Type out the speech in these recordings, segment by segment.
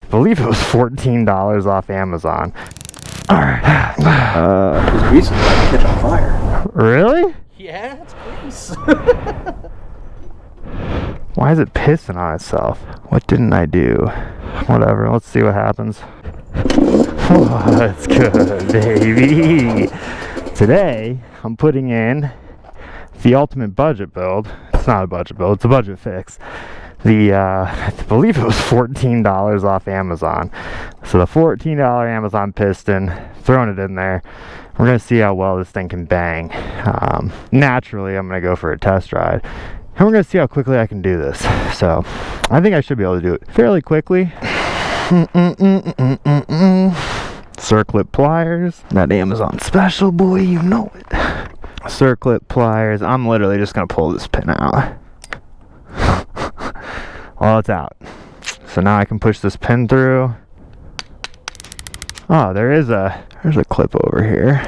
believe it was $14 off Amazon. Alright. This grease is about to catch on fire. Really? Yeah, it's grease. Why is it pissing on itself? What didn't I do? Whatever, let's see what happens. What's good, baby? Today, I'm putting in the ultimate budget build. It's not a budget build, it's a budget fix. I believe it was $14 off Amazon. So the $14 Amazon piston, throwing it in there. We're gonna see how well this thing can bang. Naturally, I'm gonna go for a test ride. And we're gonna see how quickly I can do this. So, I think I should be able to do it fairly quickly. Circlip pliers. That Amazon special, boy, you know it. Circlip pliers. I'm literally just gonna pull this pin out. Well, it's out. So now I can push this pin through. Oh, there's a clip over here.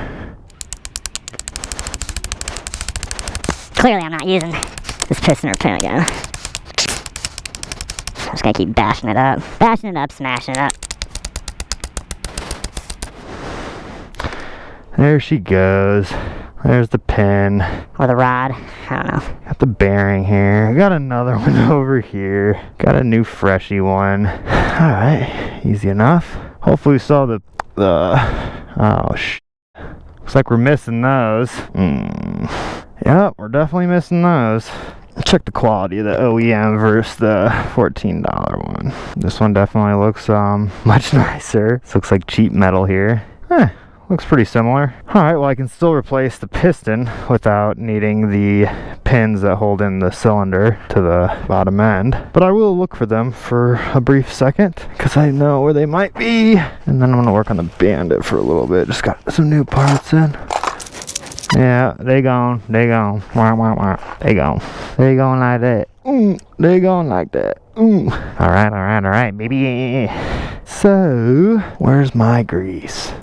Clearly I'm not using this piston or pin again. I'm just gonna keep bashing it up, smashing it up. There she goes. There's the pin. Or the rod, I don't know. Got the bearing here. Got another one over here. Got a new freshy one. Alright, easy enough. Hopefully we saw the oh looks like we're missing those. Yep, we're definitely missing those. Check the quality of the OEM versus the $14 one. This one definitely looks much nicer. This looks like cheap metal here. Looks pretty similar. Alright, well I can still replace the piston without needing the pins that hold in the cylinder to the bottom end. But I will look for them for a brief second, because I know where they might be. And then I'm going to work on the Bandit for a little bit. Just got some new parts in. Yeah, they gone. They gone. They gone. They gone like that. They gone like that. Alright, baby. So, where's my grease?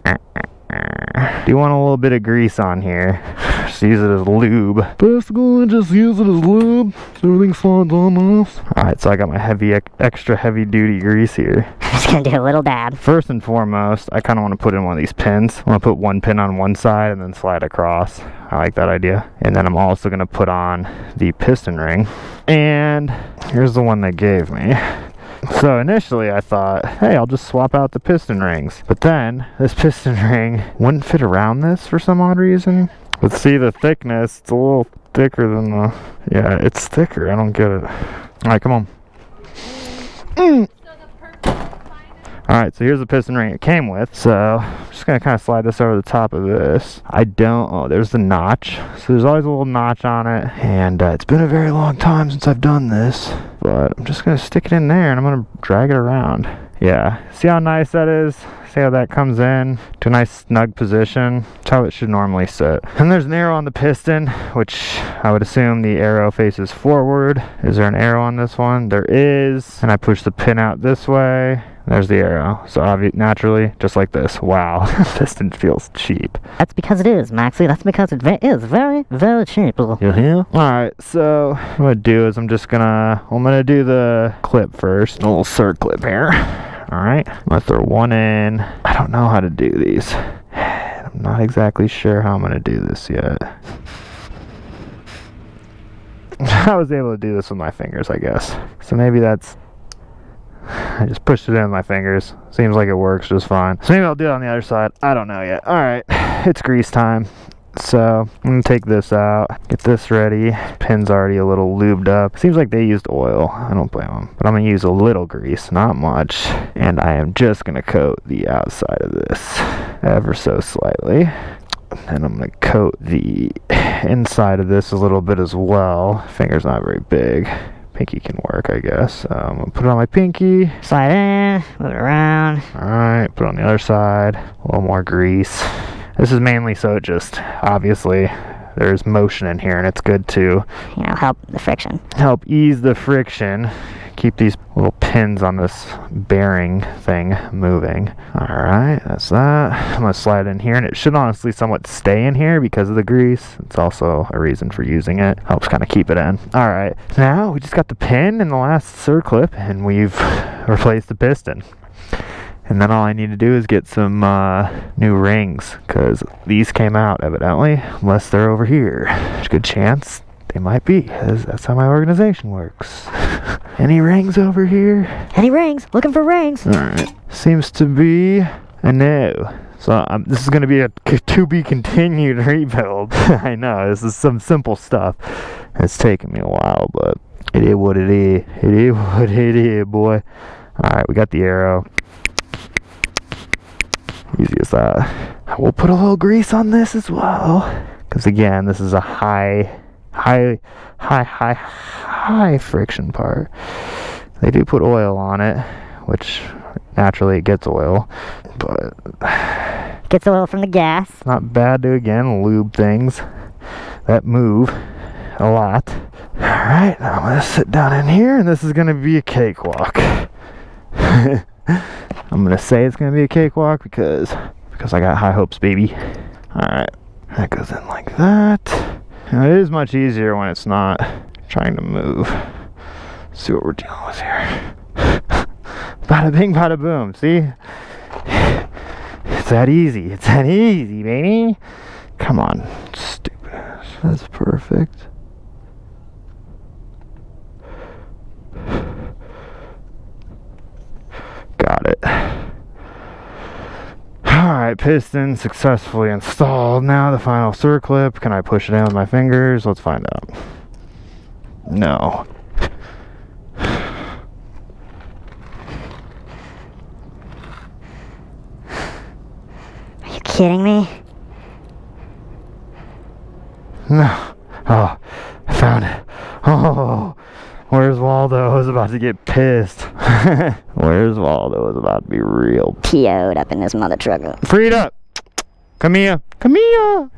Do you want a little bit of grease on here? Just use it as lube. Basically, just use it as lube. Everything slides on this. Alright, so I got my extra heavy duty grease here. I'm just gonna do a little dab. First and foremost, I kind of want to put in one of these pins. I want to put one pin on one side and then slide across. I like that idea. And then I'm also going to put on the piston ring. And here's the one they gave me. So initially I thought, hey, I'll just swap out the piston rings. But then this piston ring wouldn't fit around this for some odd reason. But see the thickness, it's a little thicker than the... Yeah, it's thicker. I don't get it. Alright, come on. Alright, so here's the piston ring it came with. So I'm just going to kind of slide this over the top of this. Oh, there's the notch. So there's always a little notch on it. And it's been a very long time since I've done this. But I'm just going to stick it in there and I'm going to drag it around. Yeah, see how nice that is? See how that comes in to a nice snug position? That's how it should normally sit. And there's an arrow on the piston, which I would assume the arrow faces forward. Is there an arrow on this one? There is. And I push the pin out this way. There's the arrow. So naturally, just like this. Wow, piston feels cheap. That's because it is, Maxy. That's because it is very, very cheap. You hear? Alright, so what I'm gonna do is I'm gonna do the clip first. A little circlip here. Alright, I'm gonna throw one in. I don't know how to do these. I'm not exactly sure how I'm gonna do this yet. I was able to do this with my fingers, I guess. So maybe I just pushed it in with my fingers. Seems like it works just fine. So maybe I'll do it on the other side. I don't know yet. Alright, it's grease time. So I'm going to take this out, get this ready. Pin's already a little lubed up. Seems like they used oil. I don't blame them. But I'm going to use a little grease, not much. And I am just going to coat the outside of this ever so slightly. And I'm going to coat the inside of this a little bit as well. Finger's not very big. Pinky can work, I guess. I'm going to put it on my pinky. Slide in, move it around. Alright, put it on the other side. A little more grease. This is mainly so it just, obviously, there's motion in here and it's good to, help the friction. Help ease the friction. Keep these little pins on this bearing thing moving. Alright, that's that. I'm going to slide in here and it should honestly somewhat stay in here because of the grease. It's also a reason for using it. Helps kind of keep it in. Alright, now we just got the pin and the last circlip and we've replaced the piston. And then all I need to do is get some new rings, because these came out evidently, unless they're over here. There's a good chance they might be, because that's how my organization works. Any rings over here? Any rings? Looking for rings. Alright. Seems to be a no. So this is going to be a to be continued rebuild. I know, this is some simple stuff. It's taken me a while, but it is what it is. It is what it is, boy. Alright, we got the arrow. Easy as that. We'll put a little grease on this as well, because again, this is a high friction part. They do put oil on it, which naturally it gets oil, but Gets oil from the gas. not bad to again lube things that move a lot. Alright, now I'm gonna sit down in here, and this is gonna be a cakewalk. I'm gonna say it's gonna be a cakewalk because I got high hopes, baby. Alright, that goes in like that. Now, it is much easier when it's not trying to move. Let's see what we're dealing with here. Bada bing, bada boom. See? It's that easy. It's that easy, baby. Come on, stupid ass. That's perfect. Got it. Alright, piston successfully installed. Now the final circlip. Can I push it in with my fingers? Let's find out. No. Are you kidding me? No. Oh, I found it. Oh, where's Waldo? I was about to get pissed. Where's Waldo? I was about to be real PO'd up in this mother trucker. freed up. Come here. Come here.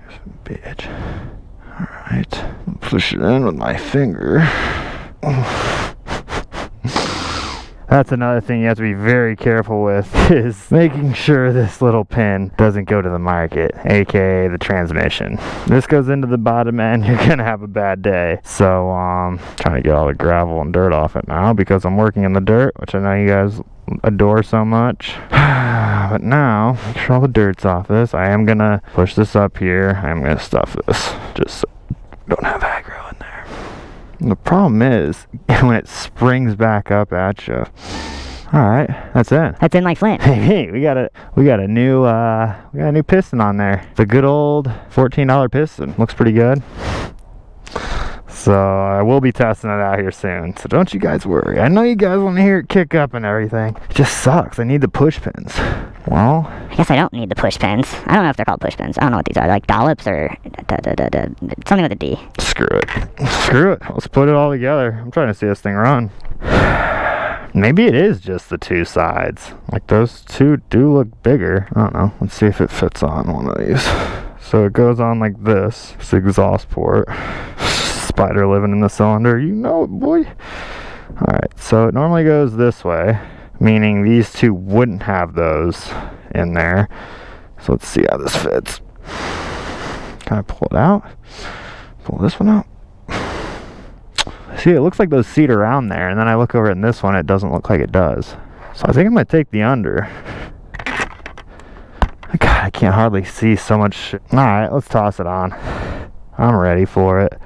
Bitch. Alright. Push it in with my finger. That's another thing you have to be very careful with, is making sure this little pin doesn't go to the market, aka the transmission. This goes into the bottom end, you're gonna have a bad day. So trying to get all the gravel and dirt off it now because I'm working in the dirt, which I know you guys adore so much. But now, make sure all the dirt's off this. I am gonna push this up here. I'm gonna stuff this just so we don't have aggro in there. And the problem is when it springs back up at you. All right, that's it. That's in like Flint. Hey, we got a new piston on there. The good old $14 piston. Looks pretty good. So I will be testing it out here soon. So don't you guys worry. I know you guys want to hear it kick up and everything. It just sucks. I need the push pins. Well, I guess I don't need the push pins. I don't know if they're called push pins. I don't know what these are. Like dollops or something with a D. screw it. Screw it. Let's put it all together. I'm trying to see this thing run. Maybe it is just the two sides. Like those two do look bigger. I don't know. Let's see if it fits on one of these. So it goes on like this. It's the exhaust port. Spider living in the cylinder. You know it, boy. Alright, so it normally goes this way, meaning these two wouldn't have those in there. So let's see how this fits. Can I pull it out? Pull this one out. See, it looks like those seat around there, and then I look over in this one, it doesn't look like it does. So I think I'm going to take the under. God, I can't hardly see so much shit. Alright, let's toss it on. I'm ready for it.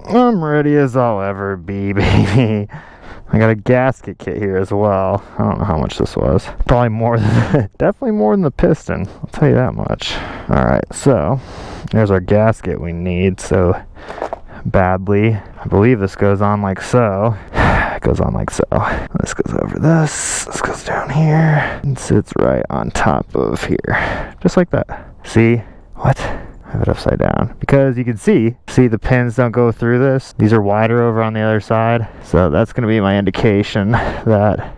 I'm ready as I'll ever be, baby. I got a gasket kit here as well. I don't know how much this was. Probably more than, definitely more than the piston. I'll tell you that much. Alright, so there's our gasket we need so badly. I believe this goes on like so. It goes on like so. This goes over this. This goes down here. And sits right on top of here. Just like that. See? What? I have it upside down. Because you can see the pins don't go through this. These are wider over on the other side. So that's going to be my indication that...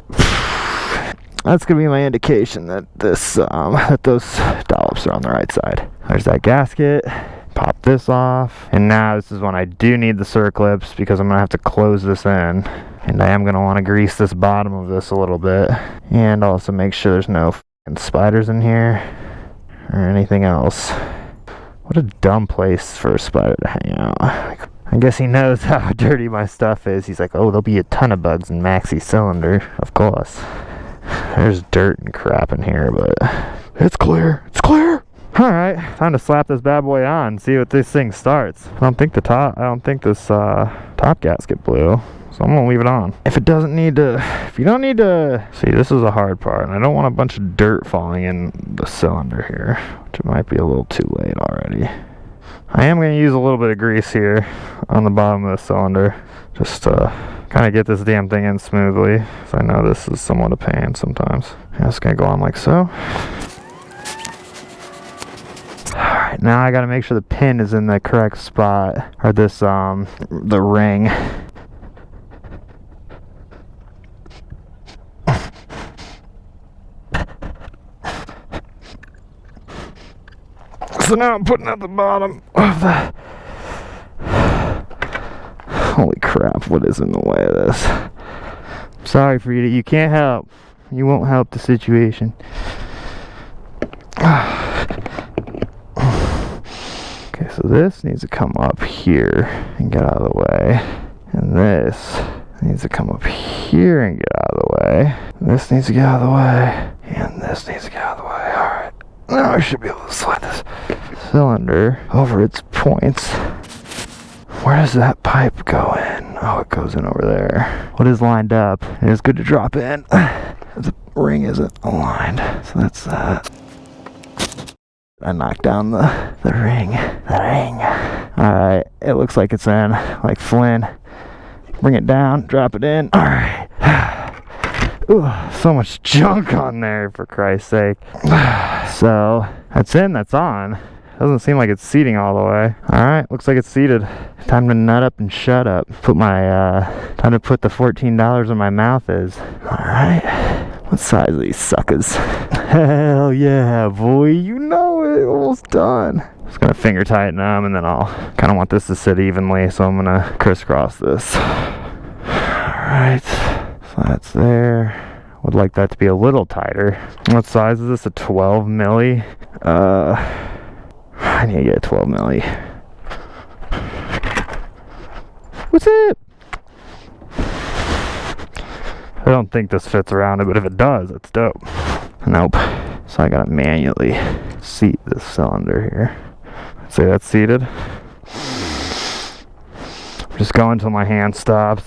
That's going to be my indication that this, that those dollops are on the right side. There's that gasket. Pop this off. And now this is when I do need the circlips because I'm going to have to close this in. And I am going to want to grease this bottom of this a little bit. And also make sure there's no f***ing spiders in here. Or anything else. What a dumb place for a spider to hang out. I guess he knows how dirty my stuff is. He's like, oh, there'll be a ton of bugs in MAXY cylinder. Of course. There's dirt and crap in here, but it's clear. It's clear. Alright, time to slap this bad boy on, see what this thing starts. I don't think this top gasket blew, so I'm gonna leave it on. If you don't need to, see, this is a hard part, and I don't want a bunch of dirt falling in the cylinder here, which it might be a little too late already. I am gonna use a little bit of grease here on the bottom of the cylinder, just to kind of get this damn thing in smoothly, so I know this is somewhat a pain sometimes. I'm just gonna go on like so. Alright, now I gotta make sure the pin is in the correct spot, or this, the ring. So now I'm putting at the bottom of the... Holy crap, what is in the way of this? I'm sorry, Frida, you can't help. You won't help the situation. Okay, so this needs to come up here and get out of the way. And this needs to come up here and get out of the way. And this needs to get out of the way. And this needs to get out of the way. Alright. Now I should be able to slide this cylinder over its points. Where does that pipe go in? Oh, it goes in over there. What is lined up? It is good to drop in. The ring isn't aligned, so that's that. I knocked down the ring. The ring. Alright, it looks like it's in, like Flynn. Bring it down, drop it in. Alright. Ooh, so much junk on there, for Christ's sake. So, that's in, that's on. Doesn't seem like it's seating all the way. Alright, looks like it's seated. Time to nut up and shut up. Time to put the $14 in my mouth is. Alright. What size are these suckers? Hell yeah, boy. You know it. Almost done. Just gonna finger tighten them, and then I'll kind of want this to sit evenly, so I'm gonna crisscross this. Alright. So that's there. Would like that to be a little tighter. What size is this? A 12 milli? I need to get a 12 milli. What's it? I don't think this fits around it, but if it does, it's dope. Nope. So I gotta manually seat this cylinder here. See, that's seated. I'm just going until my hand stops.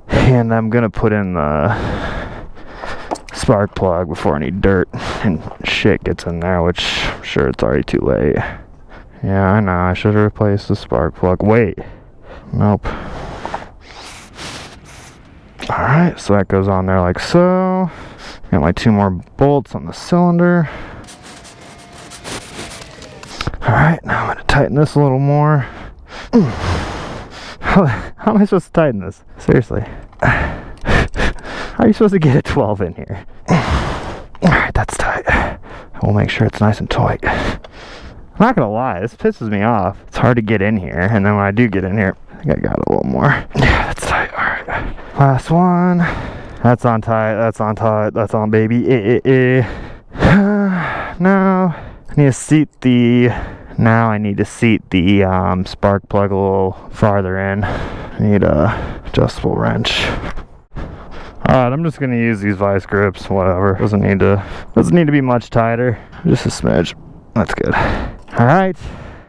And I'm gonna put in the spark plug before any dirt and shit gets in there, which I'm sure it's already too late. Yeah, I know, I should have replaced the spark plug. Wait. Nope. Alright, so that goes on there like so. Got my 2 more bolts on the cylinder. Alright, now I'm going to tighten this a little more. How am I supposed to tighten this? Seriously. How are you supposed to get a 12 in here? Alright, that's tight. We'll make sure it's nice and tight. I'm not gonna lie, this pisses me off. It's hard to get in here, and then when I do get in here, I think I got a little more. Yeah, that's tight. Alright. Last one. That's on tight, that's on tight, that's on baby. Now I need to seat the spark plug a little farther in. I need a adjustable wrench. Alright, I'm just gonna use these vice grips, whatever. Doesn't need to be much tighter. Just a smidge. That's good. Alright,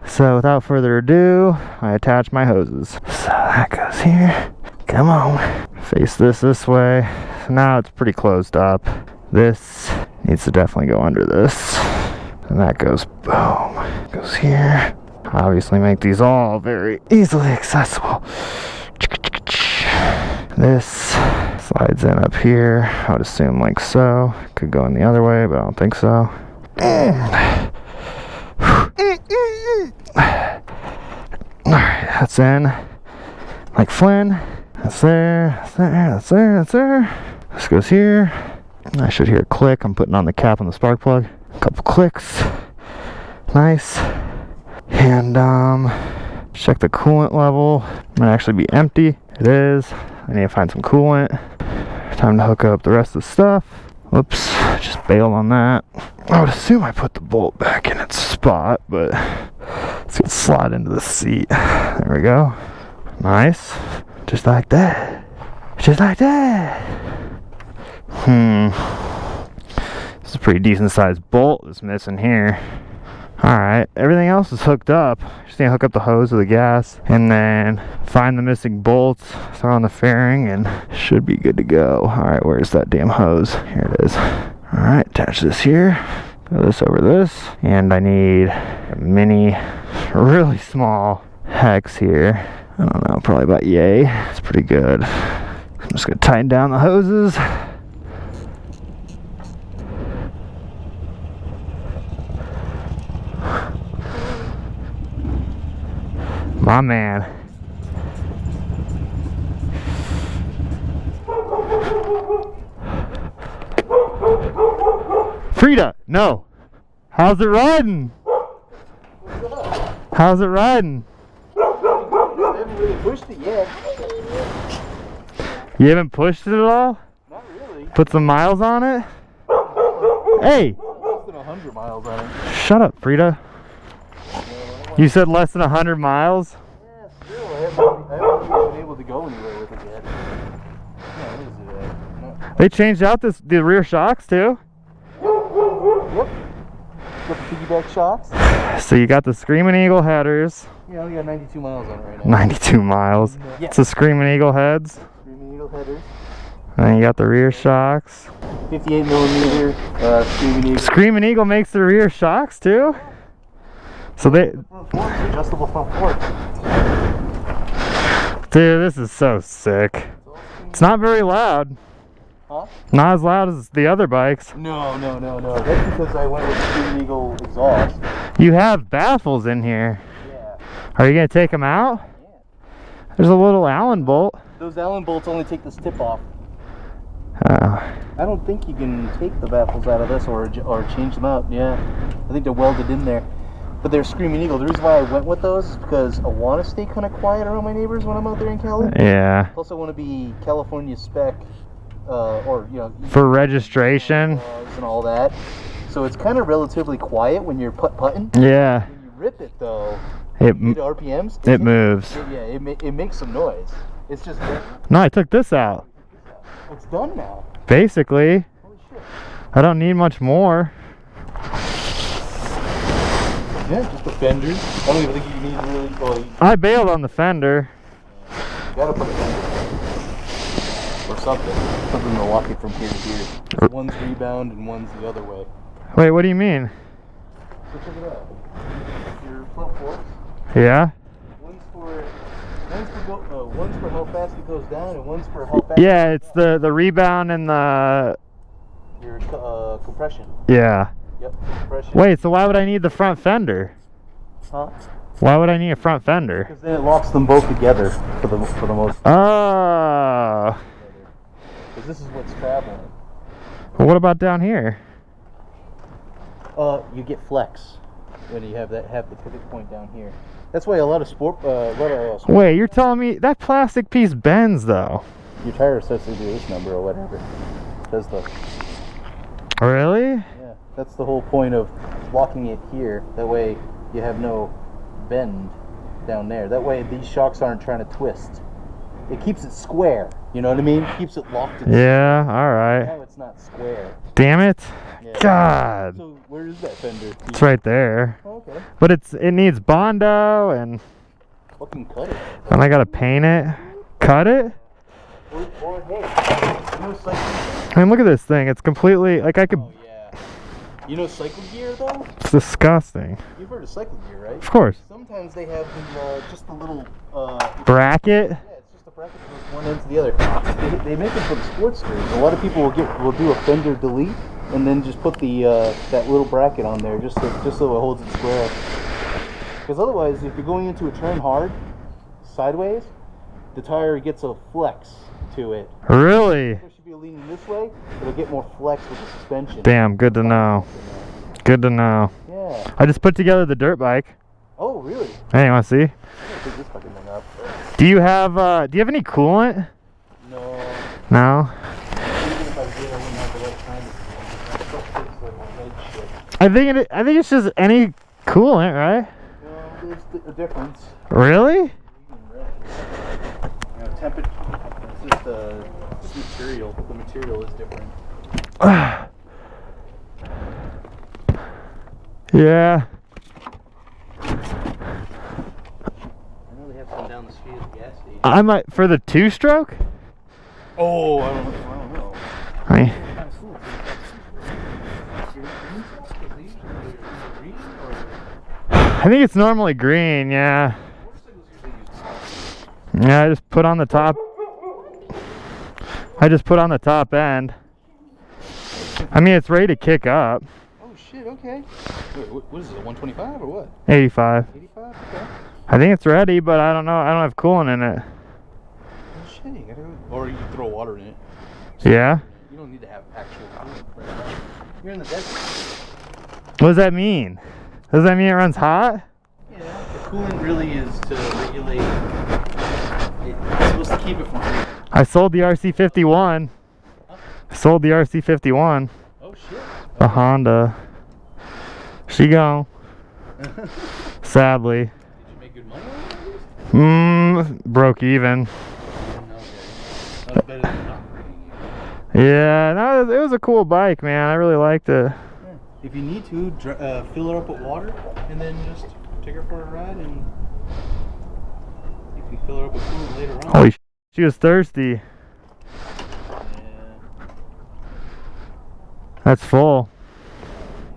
so without further ado, I attach my hoses. So that goes here. Come on. Face this way. So now it's pretty closed up. This needs to definitely go under this. And that goes, boom. Goes here. Obviously make these all very easily accessible. This slides in up here. I would assume like so. Could go in the other way, but I don't think so. Alright, that's in. Like Flynn. That's there, that's there, that's there, that's there. This goes here. I should hear a click. I'm putting on the cap on the spark plug. A couple clicks. Nice. And check the coolant level. It might actually be empty. It is. I need to find some coolant. Time to hook up the rest of the stuff. Whoops, just bailed on that. I would assume I put the bolt back in its spot, but let's slide into the seat. There we go. Nice. Just like that. Just like that. pretty decent sized bolt that's missing here. Alright, everything else is hooked up. Just need to hook up the hose with the gas and then find the missing bolts, throw on the fairing, and should be good to go. Alright, where's that damn hose? Here it is. Alright, attach this here. Put this over this. And I need a mini, really small hex here. I don't know, probably about yay. It's pretty good. I'm just gonna tighten down the hoses. My man. Frida, no. How's it riding? How's it riding? I haven't really pushed it yet. You haven't pushed it at all? Not really. Put some miles on it? Hey! Less than 100 miles on it. Shut up, Frida. You said less than 100 miles? Yeah, still. I haven't really been able to go anywhere with it yet. Yeah, what is it? They changed out the rear shocks too? Yep. Got the piggyback shocks. So you got the Screaming Eagle headers. Yeah, I only got 92 miles on it right now. 92 miles. Yeah. It's the Screaming Eagle heads. Screaming Eagle headers. And then you got the rear shocks. 58 millimeter Screaming Eagle. Screaming Eagle makes the rear shocks too? So they... Front forks, adjustable front forks. Dude, this is so sick. It's not very loud. Huh? Not as loud as the other bikes. No. That's because I went with Screaming Eagle exhaust. You have baffles in here. Yeah. Are you going to take them out? Yeah. There's a little Allen bolt. Those Allen bolts only take this tip off. Oh. I don't think you can take the baffles out of this or change them out. Yeah. I think they're welded in there. But they're Screaming Eagle. The reason why I went with those is because I want to stay kind of quiet around my neighbors when I'm out there in Cali. Yeah. Plus, I want to be California spec, or you know, For registration. and all that. So it's kind of relatively quiet when you're putting. Yeah. When you rip it though, It the RPMs. it moves. It makes some noise. It's just No, I took this out. it's done now. Basically. Holy shit. I don't need much more. Yeah, just the fenders. I don't even think you need really. Well, you I bailed on the fender. gotta put a fender or something to lock it from here to here. One's rebound and one's the other way. Wait, what do you mean? So check it out. Your front forks. Yeah? One's for how fast it goes down, and one's for how fast. Yeah, it's the rebound and the... Your compression. Yeah. Yep, compression. Wait, so why would I need the front fender? Huh? Why would I need a front fender? Because then it locks them both together for the most. Oh. Because this is what's traveling. Well, what about down here? You get flex when you have the pivot point down here. That's why a lot of sport. Wait, you're telling me that plastic piece bends though? Your tire sets the ace number or whatever. Does the. Really? Yeah, that's the whole point of locking it here. That way you have no bend down there. That way these shocks aren't trying to twist. It keeps it square. You know what I mean? Keeps it locked in. Yeah, alright. Now it's not square. Damn it. Yeah. God. So where is that fender? It's right there. Oh, okay. But it needs Bondo and Fucking cut it. then I gotta paint it. Cut it? Or hey, you know cycle. I mean, look at this thing. It's completely, like I could, Oh yeah. You know cycle gear though? it's disgusting. You've heard of cycle gear, right? Of course. Sometimes they have the just the little Bracket? yeah, it's just a bracket that goes one end to the other. They make them for the sportsters. A lot of people will do a fender delete and then just put the that little bracket on there just so it holds it square. Because otherwise, if you're going into a turn hard sideways, the tire gets a flex to it. Really? It should be leaning this way. It'll get more flex with the suspension. Damn, good to know. Good to know. Yeah. I just put together the dirt bike. Oh, really? Hey, you wanna see? I'm gonna pick this fucking thing up. Do you have any coolant? No. No? Even if I did, I wouldn't have the right kind of stuff. It's like red shit. I think it's just any coolant, right? No, there's a difference. Really? You know, temperature. It's just the material. The material is different. Yeah. I know they have some down the street at the gas station. I might for the 2-stroke. Oh, I don't know. I think it's normally green. Yeah. Yeah. I just put on the top end. I mean, it's ready to kick up. Oh shit, okay. Wait, what is it, a 125 or what? 85. 85? Okay. I think it's ready, but I don't know. I don't have coolant in it. Oh shit, you gotta go. Or you can throw water in it. Yeah? You don't need to have actual coolant right now. You're in the desert. What does that mean? Does that mean it runs hot? Yeah, the coolant really is to regulate. It's supposed to keep it from freezing. I sold the RC51. I sold the RC51. Oh shit. The Honda. She gone. Sadly. Did you make good money on it? Broke even. Okay. That was better than not breaking even. Yeah, no, it was a cool bike, man. I really liked it. Yeah. If you need to, fill it up with water and then just take her for a ride, and you can fill her up with coolant later on. Holy she was thirsty. Yeah. That's full. Well,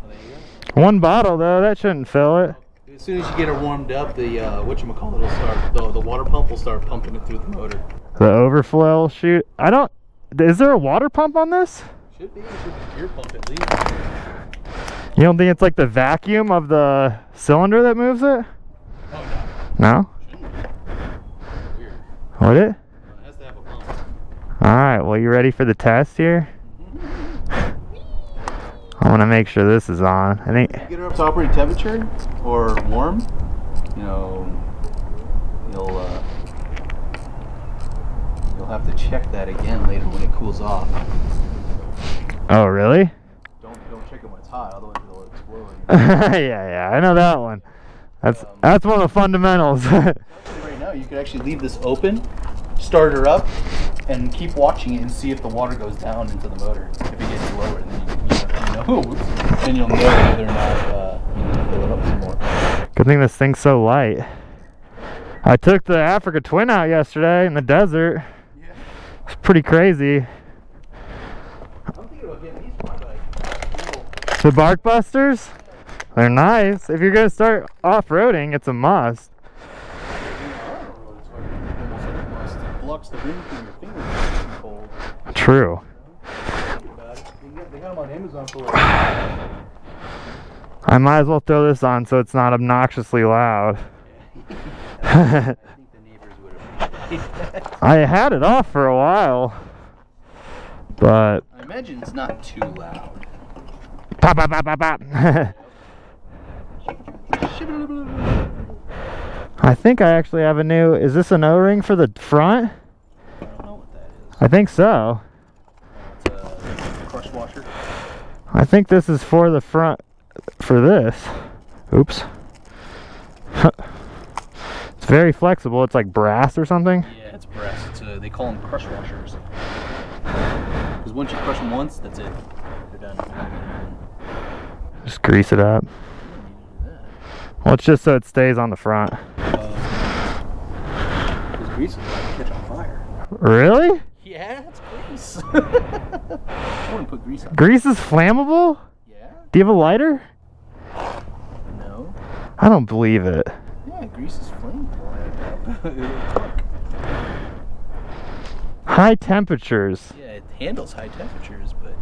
there you go. One bottle, though. That shouldn't fill it. As soon as you get her warmed up, the whatchamacallit will start. The water pump will start pumping it through the motor. The overflow will shoot. I don't... Is there a water pump on this? Should be. It should be a gear pump at least. You don't think it's like the vacuum of the cylinder that moves it? Oh no. No? Shouldn't be. Weird. Would it? It has to have a pump. Alright, well, you ready for the test here? I want to make sure this is on. I think... Get her up to operating temperature or warm. You know, you'll have to check that again later when it cools off. Oh, really? Don't check it when it's hot, otherwise it'll explode. yeah, I know that one. That's one of the fundamentals. Right now, you could actually leave this open, start her up, and keep watching it and see if the water goes down into the motor. If it gets lower, then then you'll know whether or not you need to fill it up some more. Good thing this thing's so light. I took the Africa Twin out yesterday in the desert. Yeah. It's pretty crazy. I'm thinking about getting these for my bike. The Bark Busters? They're nice. If you're going to start off-roading, it's a must. It blocks the wind from your fingers when it's too cold. True. They got them on Amazon for I might as well throw this on so it's not obnoxiously loud. I think the neighbors would appreciate that. I had it off for a while, but... I imagine it's not too loud. Pop, pop, pop, pop, pop. I think I actually have a new... Is this an O-ring for the front? I don't know what that is. I think so. It's a crush washer. I think this is for the front... For this. Oops. It's very flexible. It's like brass or something. Yeah, it's brass. They call them crush washers. Because once you crush them once, that's it. They're done. Just grease it up. Well, it's just so it stays on the front. Because grease will catch on fire. Really? Yeah, it's grease. I wouldn't put grease on. Grease is flammable? Yeah? Do you have a lighter? No. I don't believe it. Yeah, grease is flammable. It'll cook. High temperatures. Yeah, it handles high temperatures, but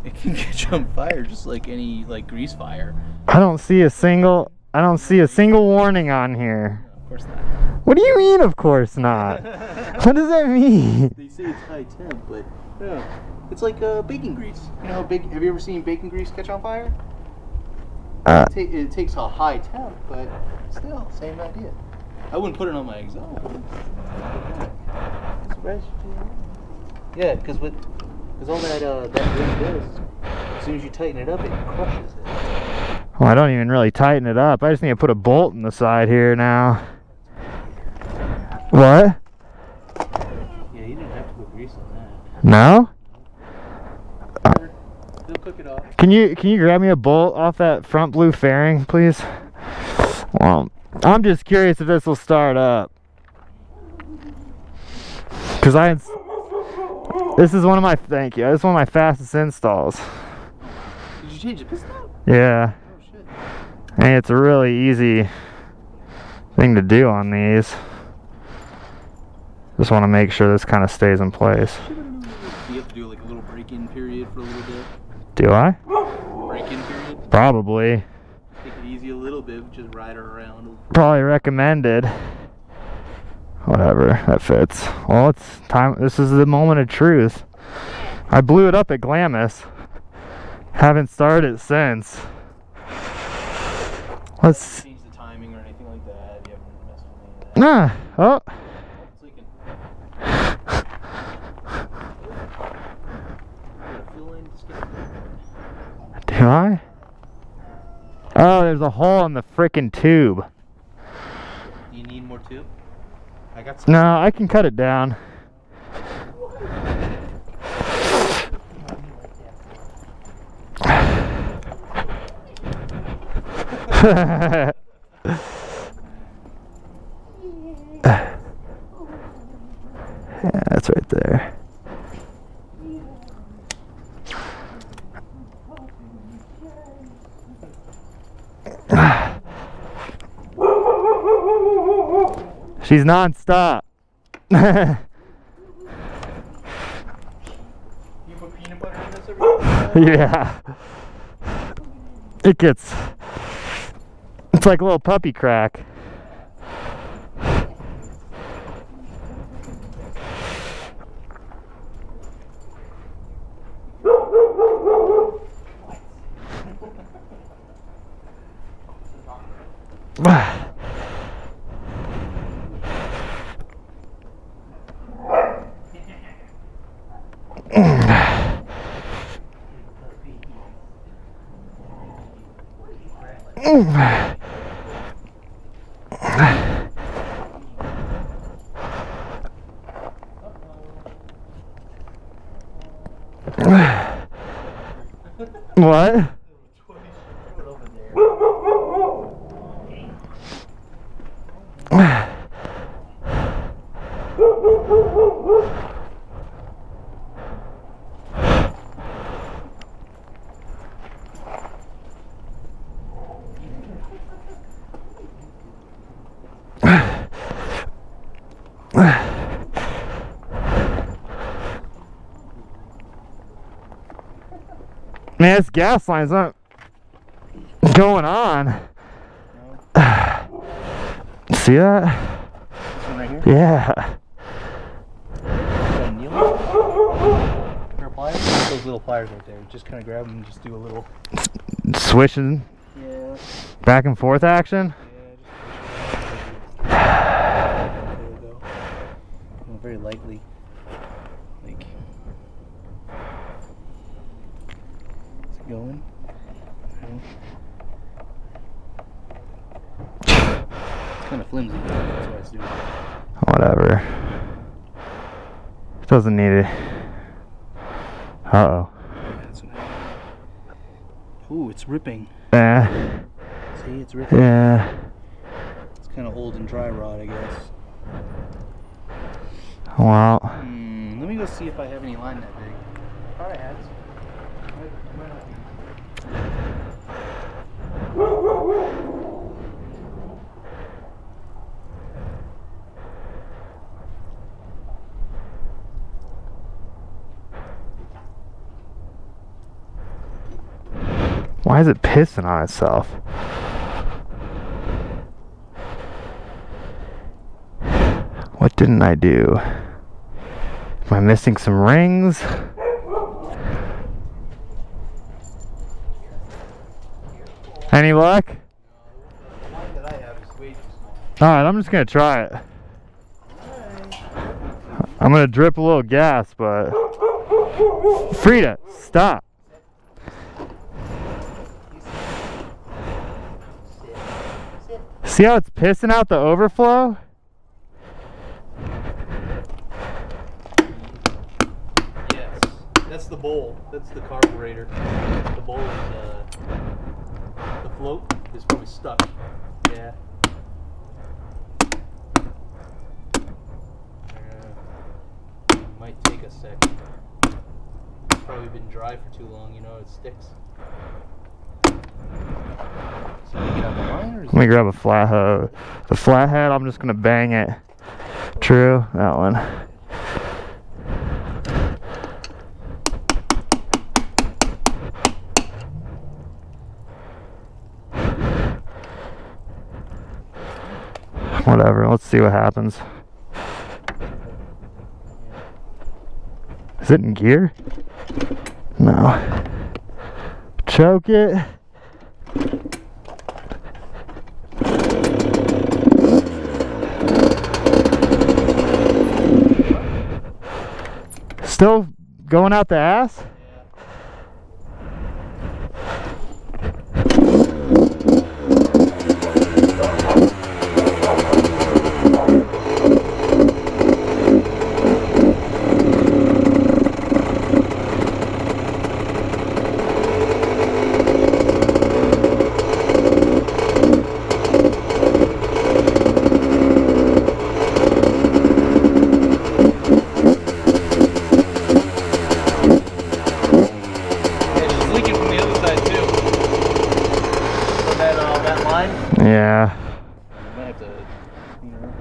it can catch on fire just like any grease fire. I don't see a single warning on here. No, of course not. What do you mean, of course not? What does that mean? They say it's high temp, but yeah, it's like bacon grease. You know, have you ever seen bacon grease catch on fire? It takes a high temp, but still, same idea. I wouldn't put it on my exhaust. Yeah, because all that wind does, as soon as you tighten it up, it crushes it. Well, I don't even really tighten it up. I just need to put a bolt in the side here now. What? Yeah, you didn't have to put grease on that. No? They'll cook it off. Can you grab me a bolt off that front blue fairing, please? Well, I'm just curious if this will start up. Cause this is one of my This is one of my fastest installs. Did you change the piston? Yeah. Oh shit. And it's a really easy thing to do on these. Just want to make sure this kind of stays in place. You have to do like a little break-in period for a little bit. Do I? Break-in period? Probably. Take it easy a little bit, just ride her around. Probably recommended. Whatever, that fits. Well, it's time. This is the moment of truth. I blew it up at Glamis. Haven't started it since. Let's. Change the timing or anything like that. You haven't messed with any of that. Oh. It's leaking. Fuel line just get- Do I? Oh, there's a hole in the frickin' tube. Do you need more tube? I got some. No, I can cut it down. Yeah, that's right there. She's non-stop. You put peanut butter in this every day? Yeah. It's like a little puppy crack. What? Man, this gas line's not going on. See that? This one right here? Yeah. Got a needle? Pair of pliers? Those little pliers right there. Just kind of grab them and just do a little. Swishing Yeah. back and forth action. Yeah, just. There we go. Very lightly. Like. Is it going? It's kind of flimsy. That's why it's doing it. Whatever. Doesn't need it. Uh-oh. That's what ooh, it's ripping. Yeah. See, it's ripping. Yeah. It's kind of old and dry rot, I guess. Well. Let me go see if I have any line that big. I thought I had some. Why is it pissing on itself? What didn't I do? Am I missing some rings? Any luck? The line that I have is way too small. Alright, I'm just gonna try it. I'm gonna drip a little gas, but... Frida, stop! See how it's pissing out the overflow? Yes. the bowl. That's the carburetor. The bowl is the float is probably stuck. Yeah. Might take a sec. It's probably been dry for too long. You know, it sticks. So you get out the line, or is Let me grab a flat hose. The flathead, I'm just gonna bang it. True, that one. Whatever, let's see what happens. Is it in gear? No. Choke it. Still going out the ass? Yeah. You might have to, you know.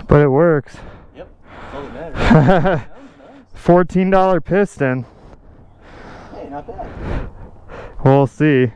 But it works. Yep. That's all that matters. $14 piston. Hey, not bad. We'll see.